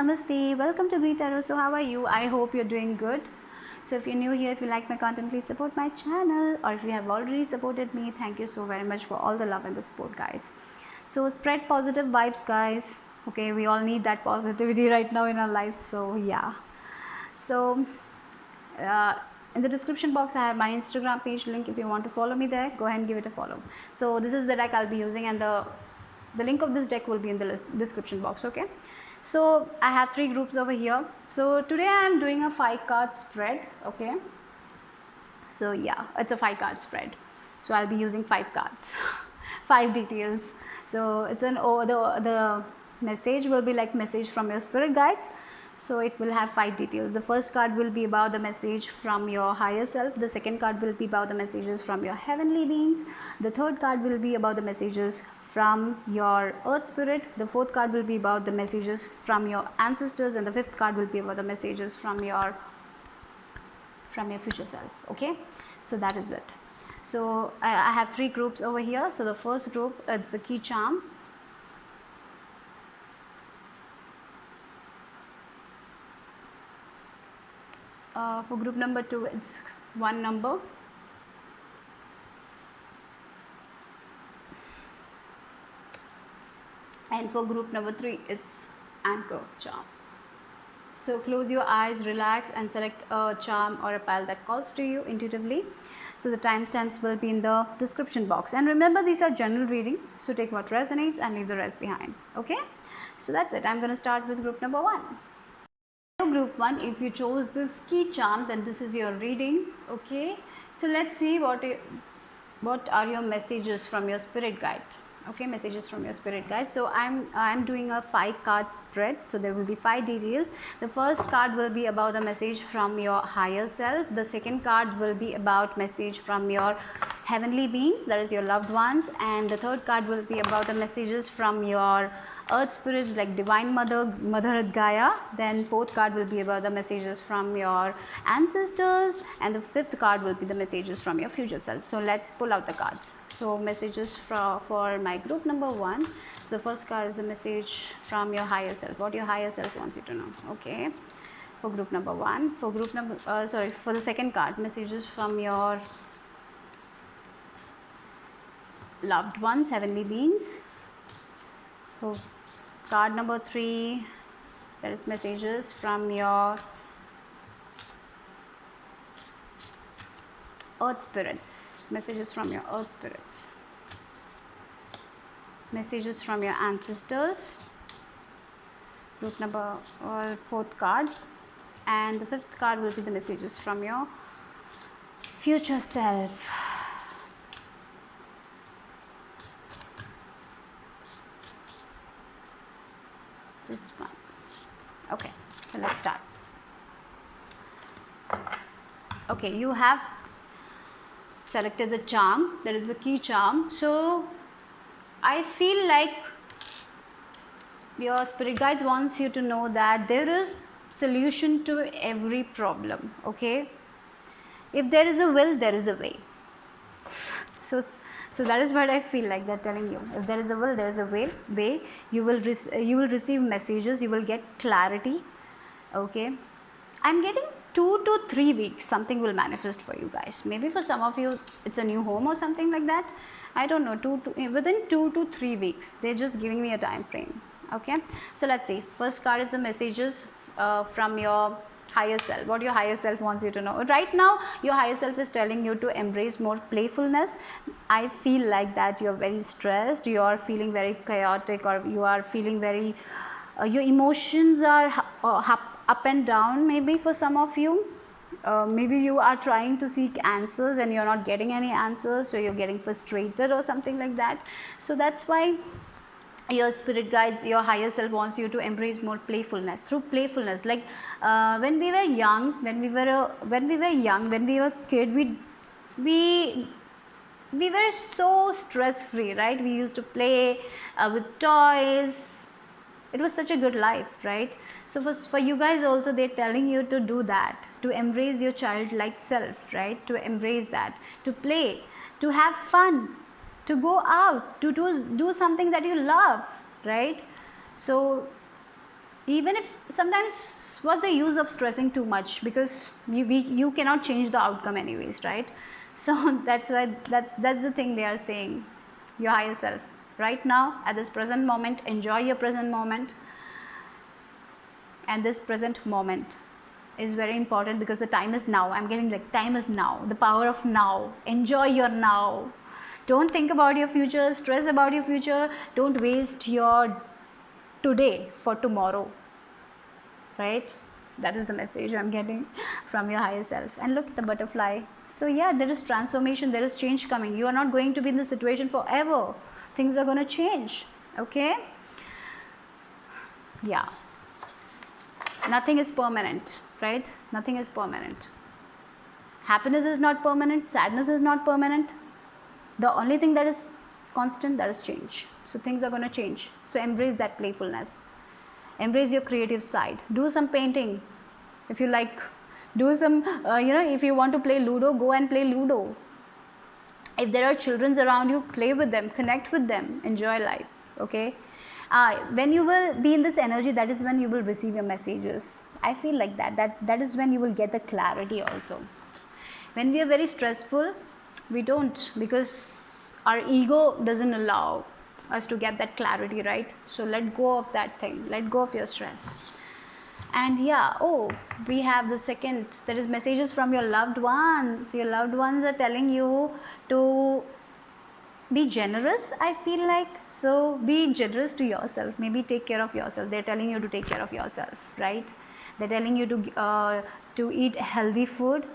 namaste. Welcome to Green Tarot. So how are you? I hope you're doing good. So if you're new here, if you like my content, please support my channel, or if you have already supported me, thank you so very much for all the love and the support, guys. So spread positive vibes, guys. Okay, we all need that positivity right now in our lives. So yeah. So in the description box I have my Instagram page link. If you want to follow me there, go ahead and give it a follow. So this is the deck I'll be using, and the link of this deck will be in the description box. Okay, so I have 3 groups over here. So today I am doing a 5 card spread. Okay, so yeah, it's a 5 card spread, so I'll be using 5 cards 5 details. So it's an the message will be like message from your spirit guides. So it will have 5 details. The first card will be about the message from your higher self. The second card will be about the messages from your heavenly beings. The third card will be about the messages from your earth spirit. The fourth card will be about the messages from your ancestors, and the fifth card will be about the messages from your future self. Okay, so that is it. So I have 3 groups over here. So the first group, it's the key charm. For group number 2, it's 1 number. And for group number 3, it's anchor charm. So close your eyes, relax, and select a charm or a pile that calls to you intuitively. So the timestamps will be in the description box. And remember, these are general reading, so take what resonates and leave the rest behind. Okay, so that's it. I'm going to start with group number 1. Group 1, if you chose this key charm, then this is your reading. Okay, so let's see what are your messages from your spirit guide. Okay, messages from your spirit guide. So I'm doing a 5 card spread, so there will be 5 details. The first card will be about the message from your higher self. The second card will be about message from your heavenly beings, that is your loved ones. And the third card will be about the messages from your earth spirits, like divine mother Earth Gaia. Then fourth card will be about the messages from your ancestors, and the fifth card will be the messages from your future self. So let's pull out the cards. So messages for my group number 1. The first card is a message from your higher self, what your higher self wants you to know. Okay, for group number 1. For group number for the second card, messages from your loved ones, heavenly beings. So card number 3, there is messages from your earth spirits, messages from your earth spirits, messages from your ancestors. Group number 4th card, and the 5th card will be the messages from your future self. This one. Okay, so let's start. Okay, you have selected the charm, that is the key charm. So I feel like your spirit guides wants you to know that there is solution to every problem. Okay, if there is a will, there is a way. So that is what I feel like they're telling you. If there is a will, there is a way. You will receive messages. You will get clarity. Okay, I'm getting 2 to 3 weeks. Something will manifest for you guys. Maybe for some of you, it's a new home or something like that. I don't know. Within 2 to 3 weeks. They're just giving me a time frame. Okay, so let's see. First card is the messages from your higher self, what your higher self wants you to know. Right now your higher self is telling you to embrace more playfulness. I feel like that you're very stressed, you are feeling very chaotic, or you are feeling very your emotions are up and down. Maybe for some of you, maybe you are trying to seek answers and you're not getting any answers, so you're getting frustrated or something like that. So that's why your spirit guides, your higher self wants you to embrace more playfulness. Through playfulness, like when we were young, when we were kid, we were so stress free, right? We used to play with toys. It was such a good life, right? So for you guys also, they're telling you to do that, to embrace your childlike self, right? To embrace that, to play, to have fun, to go out, to do something that you love, right? So even if sometimes, what's the use of stressing too much, because you cannot change the outcome anyways, right? So that's why that's the thing they are saying. Your higher self, right now at this present moment, enjoy your present moment. And this present moment is very important, because the time is now. I'm getting like, time is now, the power of now. Enjoy your now. Don't think about your future, stress about your future. Don't waste your today for tomorrow, right? That is the message I'm getting from your higher self. And look at the butterfly. So yeah, there is transformation, there is change coming. You are not going to be in this situation forever. Things are going to change, okay? Yeah, nothing is permanent, right? Nothing is permanent. Happiness is not permanent, sadness is not permanent. The only thing that is constant, that is change. So things are going to change. So embrace that playfulness. Embrace your creative side. Do some painting if you like. Do some, if you want to play Ludo, go and play Ludo. If there are children around you, play with them, connect with them, enjoy life, okay? When you will be in this energy, that is when you will receive your messages. I feel like that is when you will get the clarity also. When we are very stressful, we don't, because our ego doesn't allow us to get that clarity, right? So let go of that thing, let go of your stress. And yeah, we have the second, there is messages from your loved ones. Your loved ones are telling you to be generous, I feel like. So be generous to yourself, maybe take care of yourself. They're telling you to take care of yourself, right? They're telling you to eat healthy food,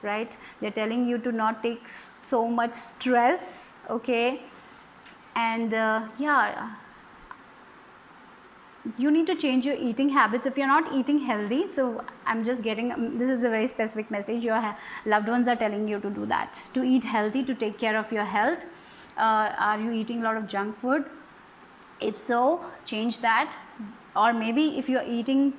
right? They're telling you to not take so much stress, okay? And yeah, you need to change your eating habits if you're not eating healthy. So I'm just getting, this is a very specific message. Your loved ones are telling you to do that, to eat healthy, to take care of your health. Are you eating a lot of junk food? If so, change that. Or maybe if you're eating,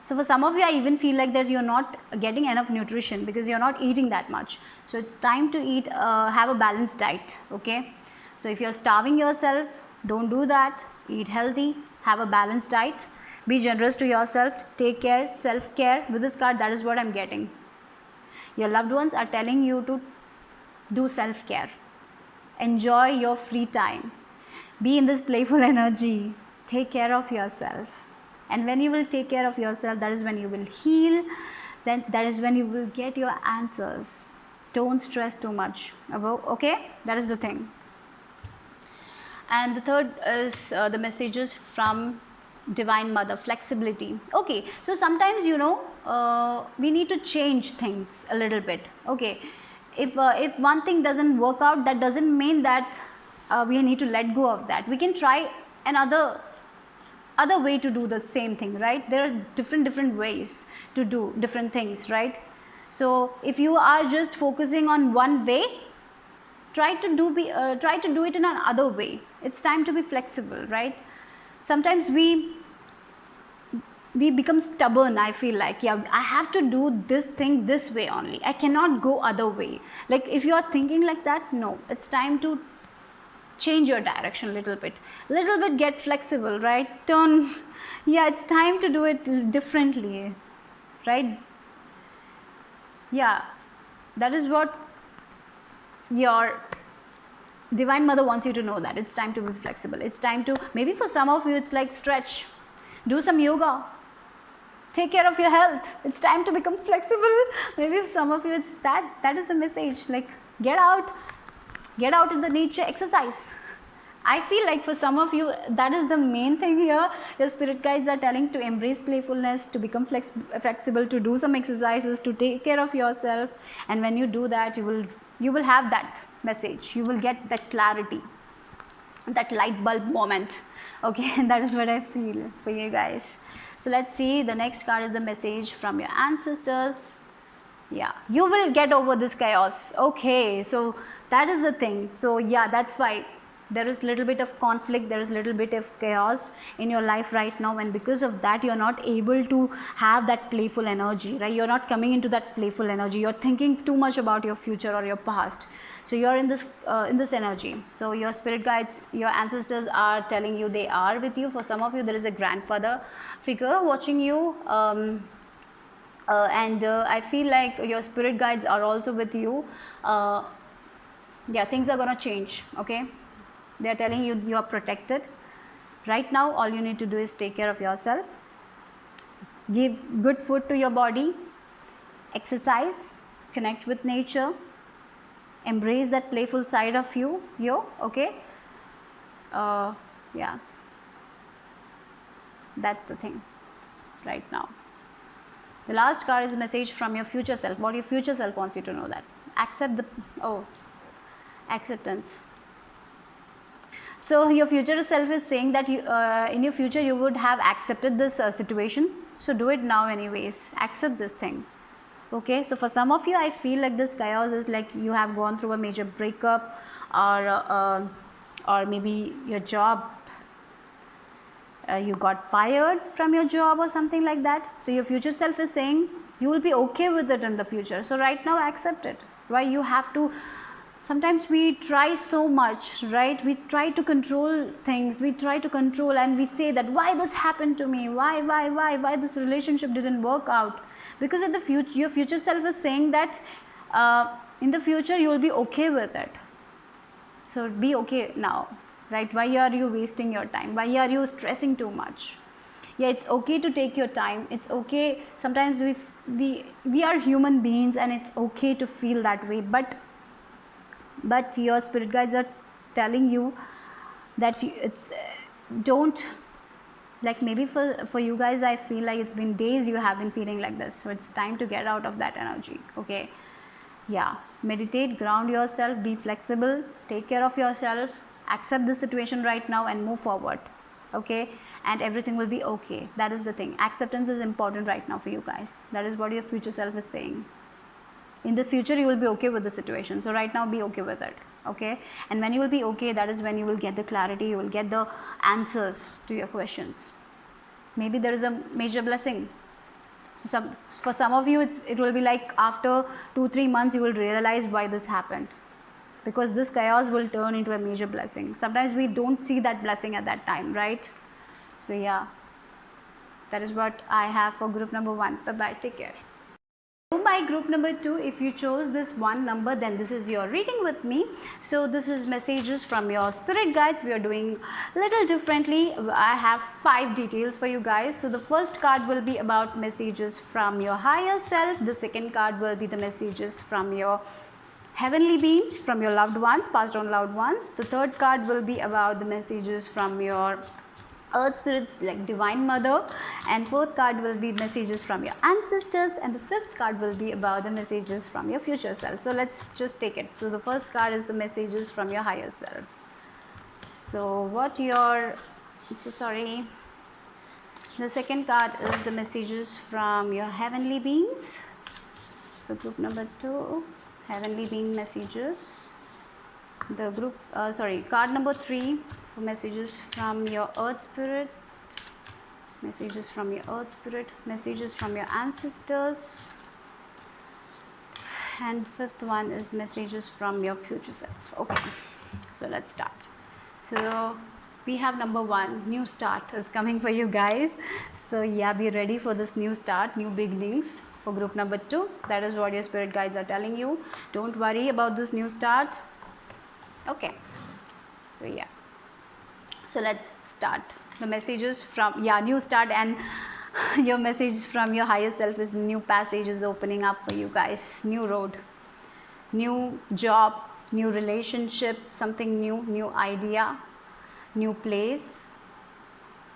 so for some of you, I even feel like that you're not getting enough nutrition because you're not eating that much. So it's time to eat, have a balanced diet, okay? So if you're starving yourself, don't do that. Eat healthy, have a balanced diet, be generous to yourself, take care, self-care. With this card, that is what I'm getting. Your loved ones are telling you to do self-care. Enjoy your free time. Be in this playful energy. Take care of yourself. And when you will take care of yourself, that is when you will heal. Then that is when you will get your answers. Don't stress too much. Okay? That is the thing. And the third is the messages from Divine Mother, flexibility. Okay, so sometimes we need to change things a little bit. Okay, if one thing doesn't work out, that doesn't mean that we need to let go of that. We can try another way to do the same thing, right? There are different ways to do different things, right? So if you are just focusing on one way, try to do it in another way. It's time to be flexible, right? Sometimes we become stubborn. I feel like, yeah, I have to do this thing this way only. I cannot go other way. Like if you are thinking like that, no, it's time to change your direction a little bit, get flexible, right? Yeah, it's time to do it differently, right? Yeah, that is what your Divine Mother wants you to know, that it's time to be flexible. It's time to, maybe for some of you, it's like stretch, do some yoga, take care of your health. It's time to become flexible. Maybe for some of you, it's that is the message. Like get out in the nature, exercise. I feel like for some of you, that is the main thing here. Your spirit guides are telling to embrace playfulness, to become flexible, to do some exercises, to take care of yourself. And when you do that, you will have that message. You will get that clarity, that light bulb moment. Okay, and that is what I feel for you guys. So let's see, the next card is the message from your ancestors. Yeah, you will get over this chaos. Okay, so that is the thing. So yeah, that's why There is little bit of conflict, there is little bit of chaos in your life right now, and because of that you're not able to have that playful energy, right? You're not coming into that playful energy, you're thinking too much about your future or your past. So you're in this energy. So your spirit guides, your ancestors are telling you they are with you. For some of you there is a grandfather figure watching you, and I feel like your spirit guides are also with you. Yeah, things are gonna change, okay? They are telling you you are protected. Right now all you need to do is take care of yourself, give good food to your body, exercise, connect with nature, embrace that playful side of you, okay? Yeah, that's the thing right now. The last card is a message from your future self. What your future self wants you to know, that accept the acceptance. So your future self is saying that you, in your future you would have accepted this situation, so do it now anyways, accept this thing, okay? So for some of you I feel like this chaos is like you have gone through a major breakup, or maybe your job, you got fired from your job or something like that. So your future self is saying you will be okay with it in the future, so right now accept it. Why you have to, sometimes we try so much, right? We try to control things, we try to control, and we say that why this happened to me, why this relationship didn't work out, because in the future your future self is saying that in the future you will be okay with it. So be okay now, right? Why are you wasting your time? Why are you stressing too much? Yeah, it's okay to take your time, it's okay. Sometimes we are human beings and it's okay to feel that way, but your spirit guides are telling you that it's don't, like, maybe for you guys I feel like it's been days you have been feeling like this, so it's time to get out of that energy, okay? Yeah, meditate, ground yourself, be flexible, take care of yourself, accept the situation right now and move forward, okay? And everything will be okay. That is the thing. Acceptance is important right now for you guys. That is what your future self is saying. In the future you will be okay with the situation, so right now be okay with it, okay? And when you will be okay, that is when you will get the clarity, you will get the answers to your questions. Maybe there is a major blessing. So for some of you it will be like after 2-3 months you will realize why this happened, because this chaos will turn into a major blessing. Sometimes we don't see that blessing at that time, right? So yeah, that is what I have for group number 1. Bye bye, take care. My group number 2, if you chose this one number, then this is your reading with me. So this is messages from your spirit guides. We are doing little differently. I have 5 details for you guys. So the first card will be about messages from your higher self. The second card will be the messages from your heavenly beings, from your loved ones, passed on loved ones. The third card will be about the messages from your earth spirits, like divine mother, and fourth card will be messages from your ancestors, and the fifth card will be about the messages from your future self. So let's just take it. So the first card is the messages from your higher self. So what your, so sorry, the second card is the messages from your heavenly beings. So group number 2, heavenly being messages. The group, card number 3 for messages from your earth spirit, messages from your earth spirit, messages from your ancestors, and fifth one is messages from your future self. Okay, so let's start. So we have number 1, new start is coming for you guys. So yeah, be ready for this new start, new beginnings for group number 2. That is what your spirit guides are telling you. Don't worry about this new start. Okay, so yeah, so let's start. The messages from, yeah, new start, and your message from your higher self is new passage is opening up for you guys. New road, new job, new relationship, something new, new idea, new place,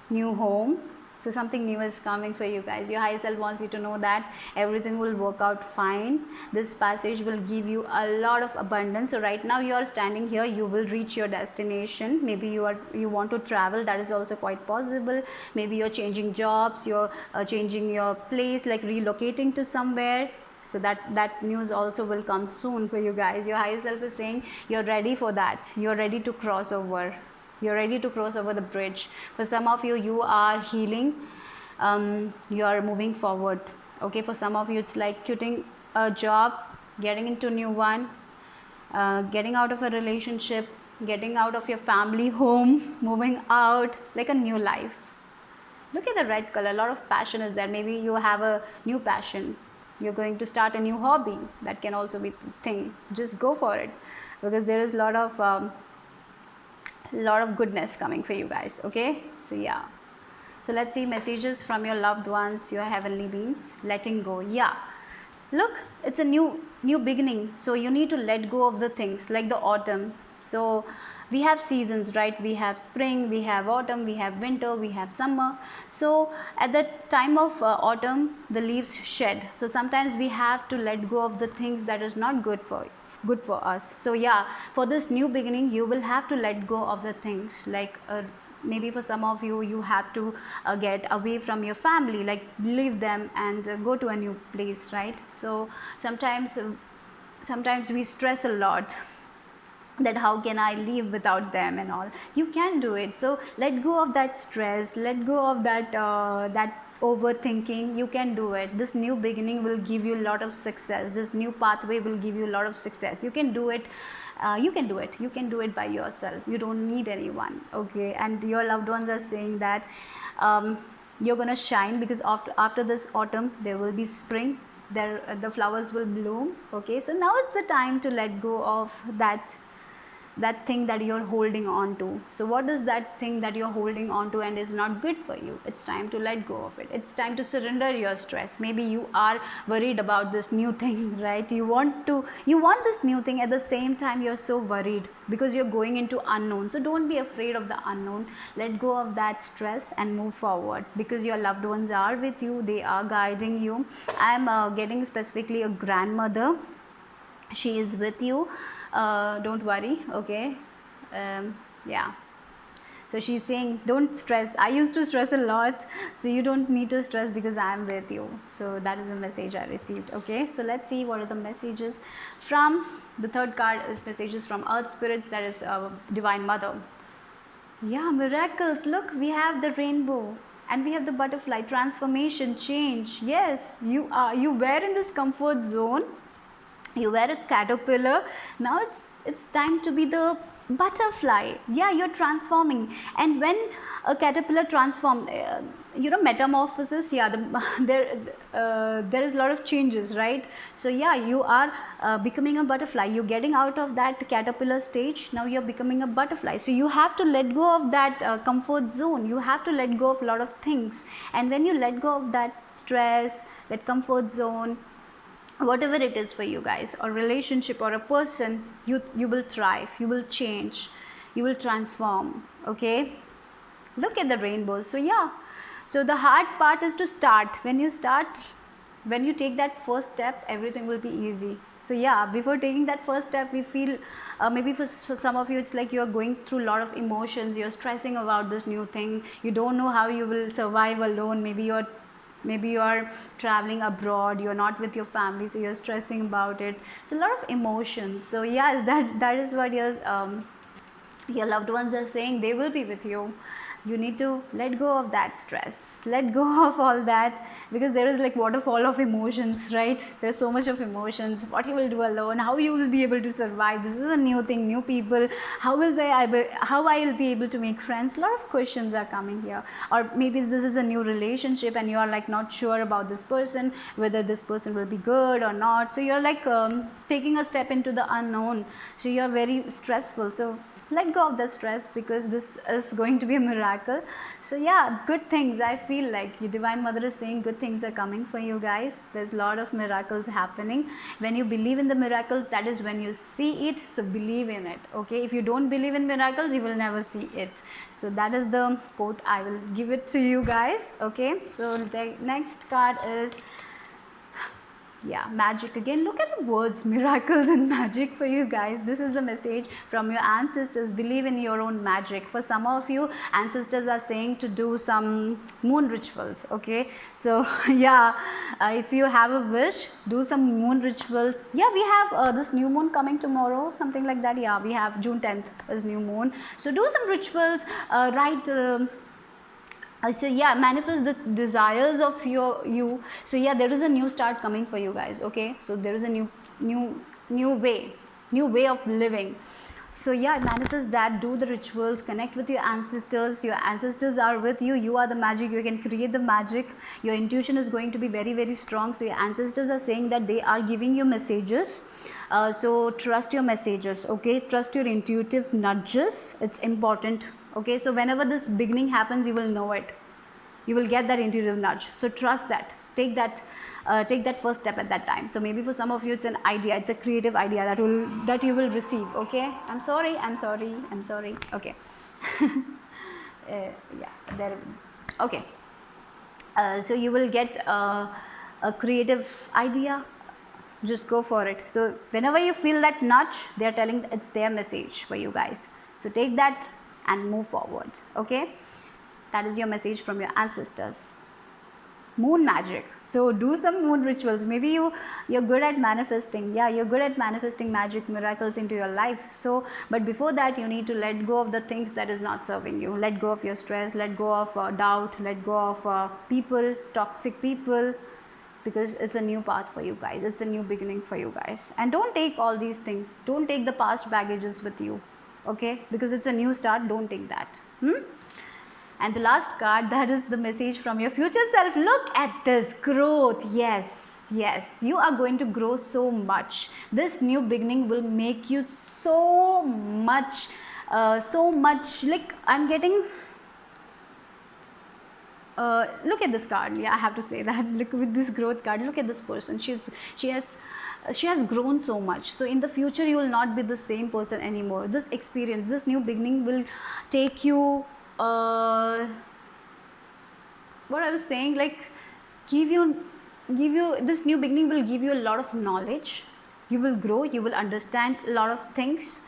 new home. So something new is coming for you guys. Your higher self wants you to know that everything will work out fine. This passage will give you a lot of abundance. So right now you are standing here, you will reach your destination. Maybe you want to travel, that is also quite possible. Maybe you're changing jobs, you're changing your place, like relocating to somewhere. So that news also will come soon for you guys. Your higher self is saying you're ready for that. You're ready to cross over. You're ready to cross over the bridge. For some of you, you are healing. You are moving forward. Okay, for some of you, it's like quitting a job, getting into a new one, getting out of a relationship, getting out of your family home, moving out, like a new life. Look at the red color. A lot of passion is there. Maybe you have a new passion. You're going to start a new hobby. That can also be the thing. Just go for it, because there is a lot of goodness coming for you guys. Okay, so yeah. So let's see messages from your loved ones, your heavenly beings. Letting go. Yeah. Look, it's a new beginning. So you need to let go of the things like the autumn. So we have seasons, right? We have spring, we have autumn, we have winter, we have summer. So at the time of autumn, the leaves shed. So sometimes we have to let go of the things that is not good for us. So yeah, for this new beginning, you will have to let go of the things like maybe for some of you, you have to get away from your family, like leave them and go to a new place, right? So sometimes we stress a lot that how can I live without them and all. You can do it. So let go of that stress, let go of that overthinking. You can do it. This new beginning will give you a lot of success. This new pathway will give you a lot of success. You can do it. You can do it. You can do it by yourself. You don't need anyone. Okay, and your loved ones are saying that you're gonna shine, because after this autumn there will be spring. There the flowers will bloom. Okay, so now it's the time to let go of that thing that you're holding on to. So what is that thing that you're holding on to and is not good for you? It's time to let go of it. It's time to surrender your stress. Maybe you are worried about this new thing, right? You want this new thing. At the same time, you're so worried because you're going into unknown. So don't be afraid of the unknown. Let go of that stress and move forward, because your loved ones are with you. They are guiding you. I'm getting specifically a grandmother. She is with you. Don't worry. Okay. Yeah, so she's saying don't stress. I used to stress a lot, so you don't need to stress because I am with you. So that is the message I received. Okay, so let's see what are the messages from the third card. Is messages from earth spirits, that is divine mother. Yeah, miracles. Look, we have the rainbow and we have the butterfly, transformation, change. Yes, you were in this comfort zone. You were a caterpillar. Now it's time to be the butterfly. Yeah, you're transforming. And when a caterpillar transforms, metamorphosis. Yeah, there is a lot of changes, right? So yeah, you are becoming a butterfly. You're getting out of that caterpillar stage. Now you're becoming a butterfly. So you have to let go of that comfort zone. You have to let go of a lot of things. And when you let go of that stress, that comfort zone, whatever it is for you guys, or relationship or a person, you will thrive, you will change, you will transform. Okay, look at the rainbows. So yeah, so the hard part is to start. When you take that first step, everything will be easy. So yeah, before taking that first step, we feel maybe for some of you, it's like you're going through a lot of emotions. You're stressing about this new thing. You don't know how you will survive alone. Maybe you are traveling abroad, you're not with your family, so you're stressing about it. So a lot of emotions. So yes, that is what your loved ones are saying. They will be with you. You need to let go of that stress, let go of all that, because there is like waterfall of emotions, right? There's so much of emotions. What you will do alone, how you will be able to survive, this is a new thing, new people, how I will be able to make friends. A lot of questions are coming here. Or maybe this is a new relationship and you are like not sure about this person, whether this person will be good or not. So you're like taking a step into the unknown. So you're very stressful. So let go of the stress, because this is going to be a miracle. So yeah, good things. I feel like your divine mother is saying good things are coming for you guys. There's a lot of miracles happening. When you believe in the miracles, that is when you see it. So believe in it. Okay, if you don't believe in miracles, you will never see it. So that is the quote. I will give it to you guys. Okay, so the next card is Yeah, magic again. Look at the words miracles and magic for you guys. This is the message from your ancestors. Believe in your own magic. For some of you, ancestors are saying to do some moon rituals. Okay, so yeah, if you have a wish, do some moon rituals. Yeah, we have this new moon coming tomorrow, something like that. Yeah, we have June 10th is new moon. So do some rituals. Write. I say, yeah, manifest the desires of you. So yeah, there is a new start coming for you guys. Okay, so there is a new way of living. So yeah, manifest that. Do the rituals. Connect with your ancestors. Your ancestors are with you. You are the magic. You can create the magic. Your intuition is going to be very strong. So your ancestors are saying that they are giving you messages. So trust your messages. Okay, trust your intuitive nudges. It's important. Okay, so whenever this beginning happens, you will know it. You will get that intuitive nudge. So trust that. Take that first step at that time. So maybe for some of you it's an idea, it's a creative idea that you will receive. Okay, I'm sorry. Okay. Yeah, there. Okay. So you will get a creative idea. Just go for it. So whenever you feel that nudge, they are telling it's their message for you guys. So take that and move forward. Okay, that is your message from your ancestors. Moon magic. So do some moon rituals. Maybe you're good at manifesting. Yeah, you're good at manifesting magic miracles into your life. So but before that, you need to let go of the things that is not serving you. Let go of your stress, let go of doubt, let go of people, toxic people, because it's a new path for you guys. It's a new beginning for you guys. And don't take all these things. Don't take the past baggages with you. Okay, because it's a new start. Don't take that. And the last card, that is the message from your future self. Look at this growth. Yes, you are going to grow so much. This new beginning will make you so much like I'm getting look at this card. Yeah, I have to say that. Look with this growth card. Look at this person. She has grown so much. So in the future, you will not be the same person anymore. This experience, this new beginning will take you. What I was saying, like give you this new beginning will give you a lot of knowledge. You will grow. You will understand a lot of things,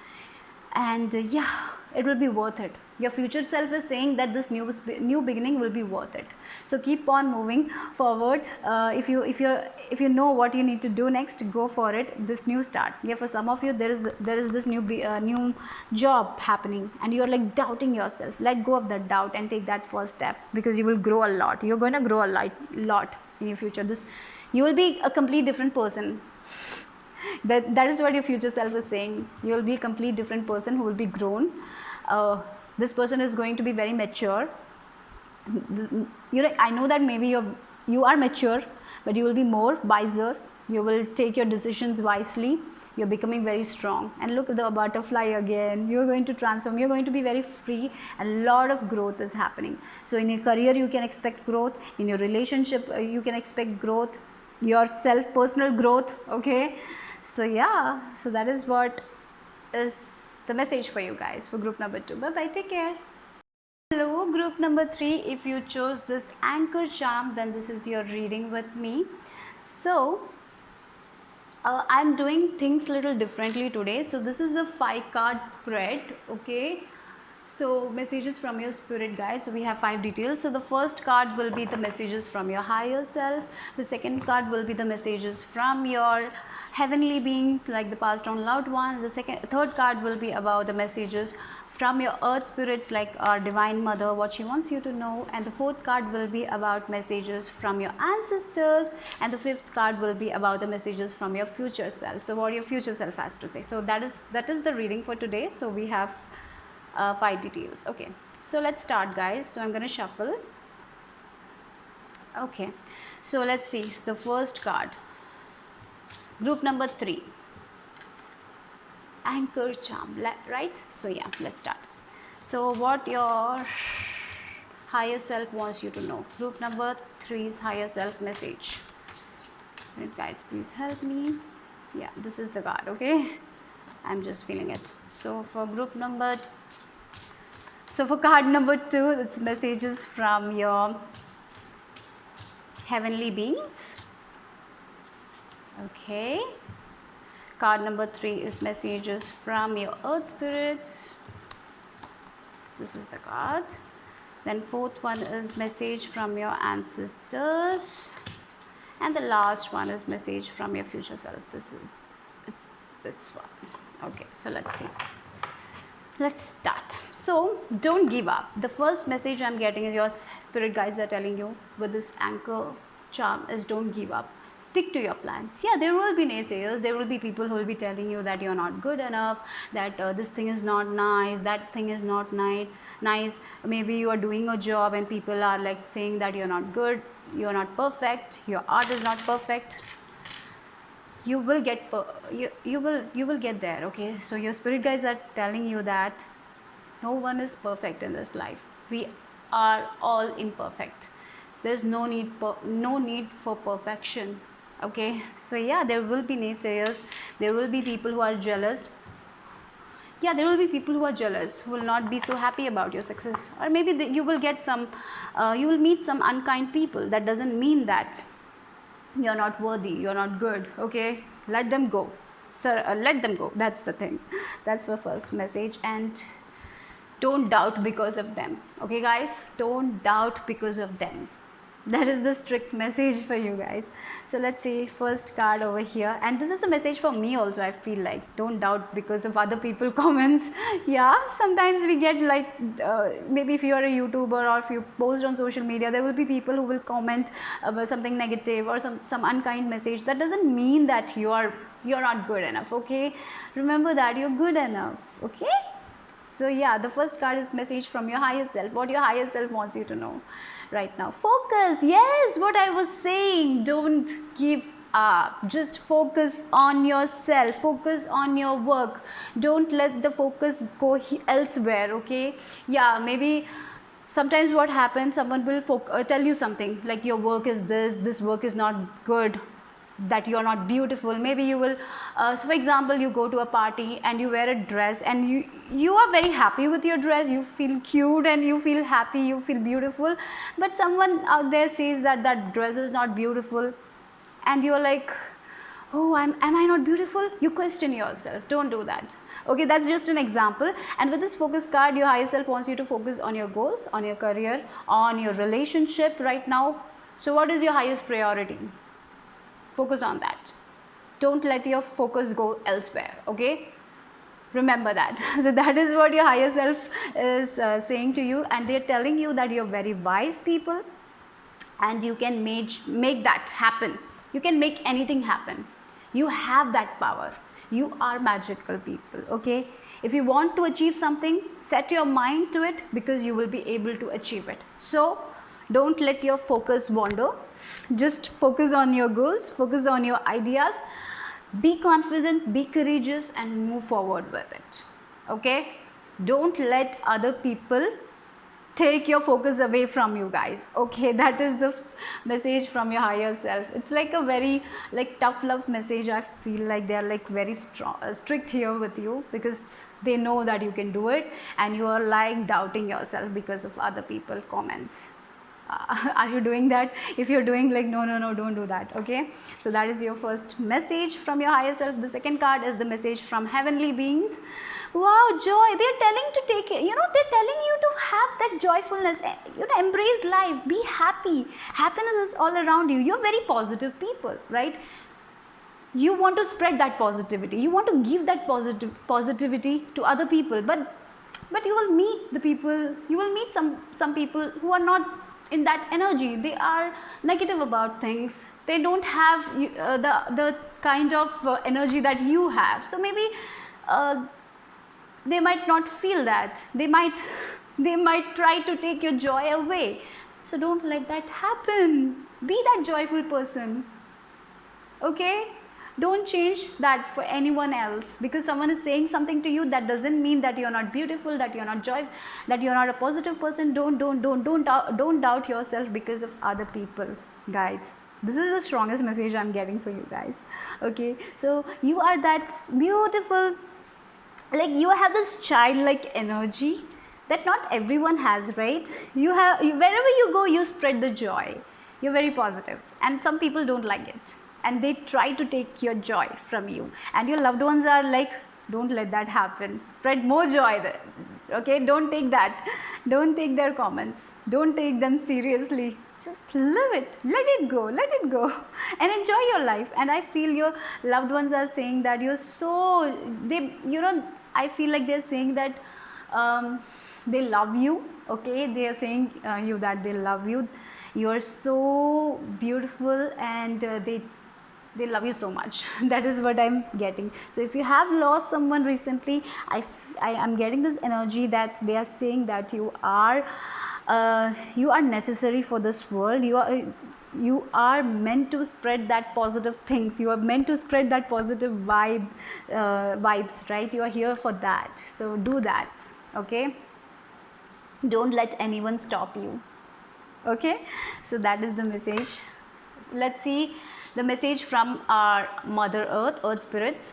and yeah, it will be worth it. Your future self is saying that this new beginning will be worth it. So keep on moving forward. If you know what you need to do next, go for it. This new start. Yeah, for some of you there is this new job happening, and you are like doubting yourself. Let go of that doubt and take that first step, because you will grow a lot. You're going to grow a lot in your future. You will be a complete different person. That is what your future self is saying. You will be a complete different person who will be grown. This person is going to be very mature. I know that maybe you are mature, but you will be more wiser. You will take your decisions wisely. You're becoming very strong. And look at the butterfly again. You're going to transform. You're going to be very free. A lot of growth is happening. So in your career, you can expect growth. In your relationship, you can expect growth. Your personal growth. Okay. So yeah, so that is what is the message for you guys for group number 2. Bye bye, take care. Hello, group number 3. If you chose this anchor charm, then this is your reading with me. So I'm doing things little differently today. So this is a 5-card spread. Okay, so messages from your spirit guides. So we have 5 details. So the first card will be the messages from your higher self. The second card will be the messages from your heavenly beings, like the passed on loved ones. The third card will be about the messages from your earth spirits, like our divine mother, what she wants you to know. And the fourth card will be about messages from your ancestors, and the fifth card will be about the messages from your future self. So what your future self has to say. So that is the reading for today. So we have 5 details. Okay, so let's start, guys. So I'm going to shuffle. Okay, so let's see the first card. Group number 3, anchor charm, right? So yeah, let's start. So what your higher self wants you to know. Group number 3's higher self message. Guys, please help me. Yeah, this is the card. Okay, I'm just feeling it. So for card number 2, it's messages from your heavenly beings. Okay. Card number 3 is messages from your earth spirits. This is the card. Then fourth one is message from your ancestors. And the last one is message from your future self. It's this one. Okay, so let's see. Let's start. So don't give up. The first message I'm getting is your spirit guides are telling you with this anchor charm is don't give up. Stick to your plans. Yeah, there will be naysayers. There will be people who will be telling you that you're not good enough, that this thing is not nice, that thing is not nice. Maybe you are doing a job and people are like saying that you're not good, you're not perfect, your art is not perfect. You will get you will get there. Okay, so your spirit guides are telling you that no one is perfect in this life. We are all imperfect. There's no need for perfection. Okay, so yeah, there will be naysayers, there will be people who are jealous. Yeah, there will be people who are jealous, who will not be so happy about your success, or maybe you will get some you will meet some unkind people. That doesn't mean that you're not worthy, you're not good. Okay, let them go, sir. Let them go. That's the thing. That's the first message. And don't doubt because of them. Okay guys, don't doubt because of them. That is the strict message for you guys. So let's see first card over here, and this is a message for me also. I feel like don't doubt because of other people comments. Yeah, sometimes we get like maybe if you are a YouTuber or if you post on social media, there will be people who will comment about something negative or some unkind message. That doesn't mean that you're not good enough. Okay, remember that you're good enough. Okay, so yeah, the first card is message from your higher self. What your higher self wants you to know right now. Focus. Yes, what I was saying. Don't give up. Just focus on yourself. Focus on your work. Don't let the focus go elsewhere. Okay. Yeah, maybe sometimes what happens, someone will tell you something like your work is this work is not good, that you are not beautiful. Maybe you will so for example, you go to a party and you wear a dress and you are very happy with your dress, you feel cute and you feel happy, you feel beautiful, but someone out there says that that dress is not beautiful, and you're like, oh, am I not beautiful? You question yourself. Don't do that. Okay, that's just an example. And with this focus card, your higher self wants you to focus on your goals, on your career, on your relationship right now. So what is your highest priority? Focus on that. Don't let your focus go elsewhere. Okay, remember that. So that is what your higher self is saying to you, and they're telling you that you're very wise people and you can make that happen. You can make anything happen. You have that power. You are magical people. Okay, if you want to achieve something, set your mind to it, because you will be able to achieve it. So don't let your focus wander. Just focus on your goals, focus on your ideas, be confident, be courageous, and move forward with it. Okay, don't let other people take your focus away from you guys. Okay, that is the message from your higher self. It's like a very like tough love message. I feel like they're like very strict here with you, because they know that you can do it, and you are like doubting yourself because of other people comments. Are you doing that? If you're doing like no, don't do that. Okay, so that is your first message from your higher self. The second card is the message from heavenly beings. Wow, joy. They're telling to take it, they're telling you to have that joyfulness, embrace life, be happy. Happiness is all around you. You're very positive people, right? You want to spread that positivity, you want to give that positivity to other people, but you will meet the people, you will meet some people who are not in that energy. They are negative about things. They don't have the kind of energy that you have. So maybe they might not feel that. They might try to take your joy away. So don't let that happen. Be that joyful person. Okay, don't change that for anyone else, because someone is saying something to you. That doesn't mean that you're not beautiful, that you're not joyful, that you're not a positive person. Don't doubt yourself because of other people, guys. This is the strongest message I'm getting for you guys. Okay, so you are that beautiful, like you have this childlike energy that not everyone has, right? Wherever you go, you spread the joy. You're very positive, and some people don't like it. and they try to take your joy from you, and your loved ones are like, don't let that happen, spread more joy there. Okay, don't take that, don't take their comments, don't take them seriously, just live it, let it go, let it go, and enjoy your life. And I feel your loved ones are saying that you're so, they, you know, I feel like they're saying that they love you. Okay, they are saying you that they love you, you are so beautiful, and they love you so much. That is what I'm getting. So if you have lost someone recently, I am getting this energy that they are saying that you are necessary for this world. You are meant to spread that positive things, you are meant to spread that positive vibes, right? You are here for that, so do that. Okay, don't let anyone stop you. Okay, so that is the message. Let's see the message from our Mother Earth, Earth spirits.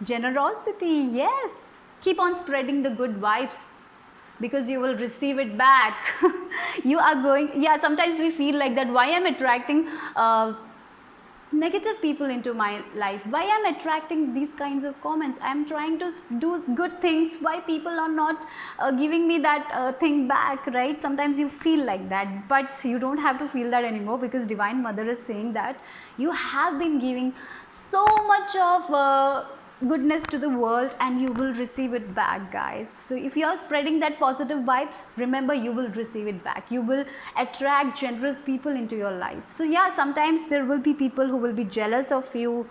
Generosity, yes, keep on spreading the good vibes, because you will receive it back. You are going, yeah, sometimes we feel like that, why I'm attracting negative people into my life, why I'm attracting these kinds of comments, I'm trying to do good things, why people are not giving me that thing back, right? Sometimes you feel like that, but you don't have to feel that anymore, because Divine Mother is saying that you have been giving so much of goodness to the world, and you will receive it back, guys. So if you are spreading that positive vibes, remember, you will receive it back, you will attract generous people into your life. So yeah, sometimes there will be people who will be jealous of you,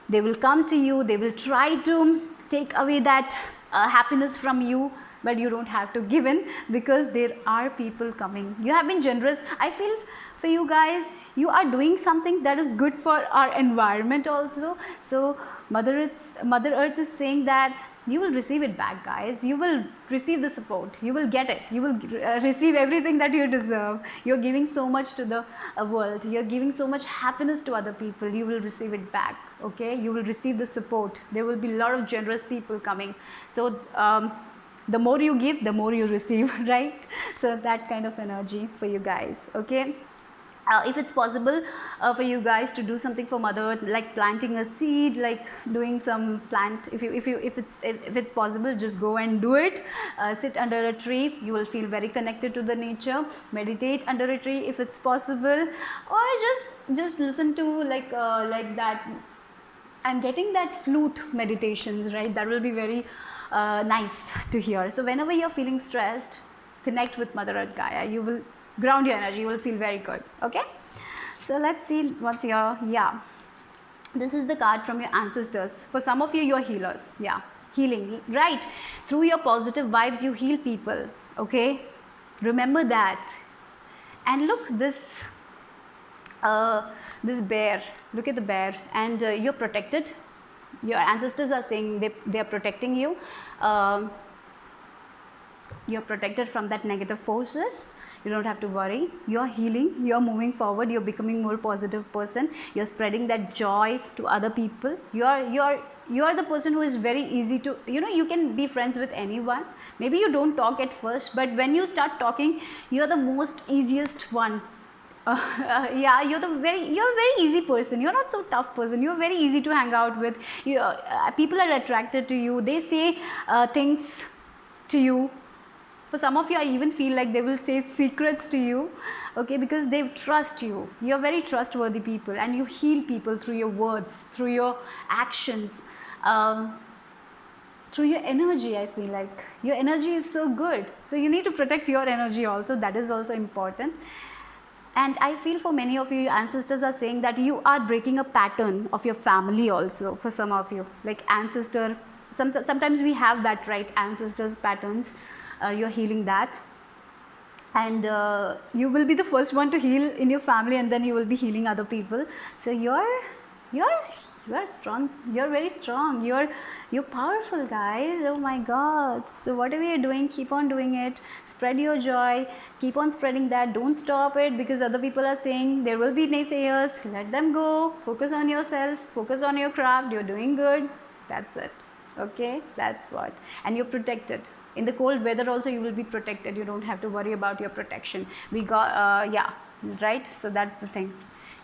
they will come to you, they will try to take away that happiness from you, but you don't have to give in, because there are people coming. You have been generous, I feel, for you guys. You are doing something that is good for our environment also. So Mother Earth is saying that you will receive it back, guys. You will receive the support, you will get it, you will receive everything that you deserve. You're giving so much to the world, you're giving so much happiness to other people, you will receive it back. Okay, you will receive the support, there will be a lot of generous people coming. So the more you give, the more you receive, right? So that kind of energy for you guys. Okay, if it's possible for you guys to do something for Mother Earth, like planting a seed, like doing some plant, if it's possible, just go and do it. Sit under a tree, you will feel very connected to the nature. Meditate under a tree if it's possible, or just listen to like that. I'm getting that flute meditations, right? That will be very nice to hear. So whenever you're feeling stressed, connect with Mother Earth Gaia. You will ground your energy, you will feel very good. Okay, so let's see what's your, yeah, this is the card from your ancestors. For some of you, you're healers. Yeah, healing, right? Through your positive vibes, you heal people. Okay, remember that. And look, this bear, look at the bear, and you're protected. Your ancestors are saying they are protecting you. You're protected from that negative forces. You don't have to worry, you're healing, you're moving forward, you're becoming more positive person, you're spreading that joy to other people. You're the person who is very easy to, you can be friends with anyone. Maybe you don't talk at first, but when you start talking, you're the most easiest one. Yeah, you're a very easy person, you're not so tough person, you're very easy to hang out with. People are attracted to you, they say things to you. For some of you, I even feel like they will say secrets to you, okay, because they trust you. You're very trustworthy people, and you heal people through your words, through your actions, through your energy. I feel like your energy is so good, so you need to protect your energy also. That is also important. And I feel for many of you, your ancestors are saying that you are breaking a pattern of your family also. For some of you, like ancestor, sometimes we have that, right? Ancestors patterns. You're healing that, and you will be the first one to heal in your family, and then you will be healing other people. So you're strong, you're very strong, you're powerful, guys. Oh my God. So whatever you're doing, keep on doing it, spread your joy, keep on spreading that, don't stop it, because other people are saying, there will be naysayers, let them go, focus on yourself, focus on your craft, you're doing good, that's it. Okay, that's what. And you're protected. In the cold weather also, you will be protected. You don't have to worry about your protection. We got, yeah, right? So that's the thing.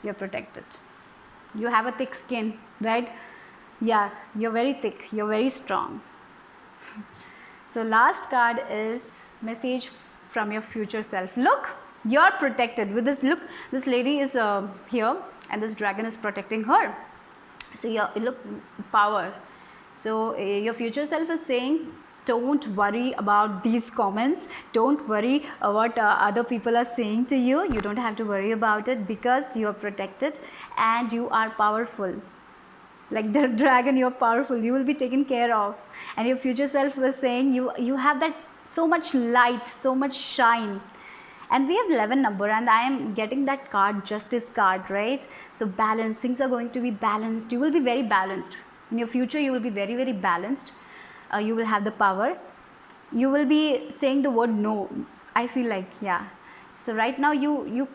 You're protected. You have a thick skin, right? Yeah, you're very thick, you're very strong. So last card is message from your future self. Look, you're protected with this. Look, this lady is here and this dragon is protecting her. So look, power. So your future self is saying, don't worry about these comments, don't worry what other people are saying to you. You don't have to worry about it, because you are protected and you are powerful. Like the dragon, you're powerful, you will be taken care of. And your future self was saying, you have that so much light, so much shine. And we have 11 number, and I am getting that card, justice card, right? So balance, things are going to be balanced. You will be very balanced in your future. You will be very, very balanced. You will have the power. You will be saying the word no, I feel like. Yeah. So right now you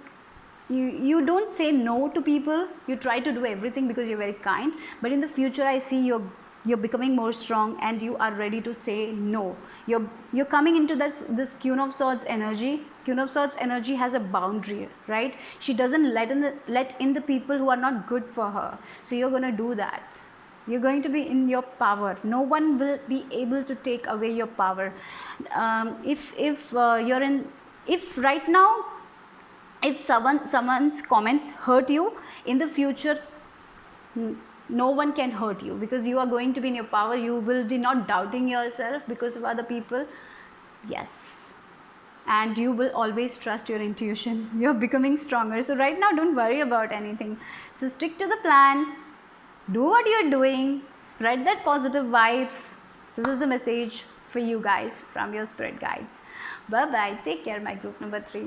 don't say no to people. You try to do everything because you're very kind, but in the future I see you're becoming more strong and you are ready to say no. You're coming into this Queen of Swords energy. Queen of Swords energy has a boundary, right? She doesn't let in the people who are not good for her. So you're going to do that. You're going to be in your power. No one will be able to take away your power. If you're in, if right now, if someone's comment hurt you, in the future no one can hurt you, because you are going to be in your power. You will be not doubting yourself because of other people. Yes. And you will always trust your intuition. You're becoming stronger. So right now don't worry about anything. So stick to the plan, do what you're doing, spread that positive vibes. This is the message for you guys from your spirit guides. Bye bye, take care, my group number 3.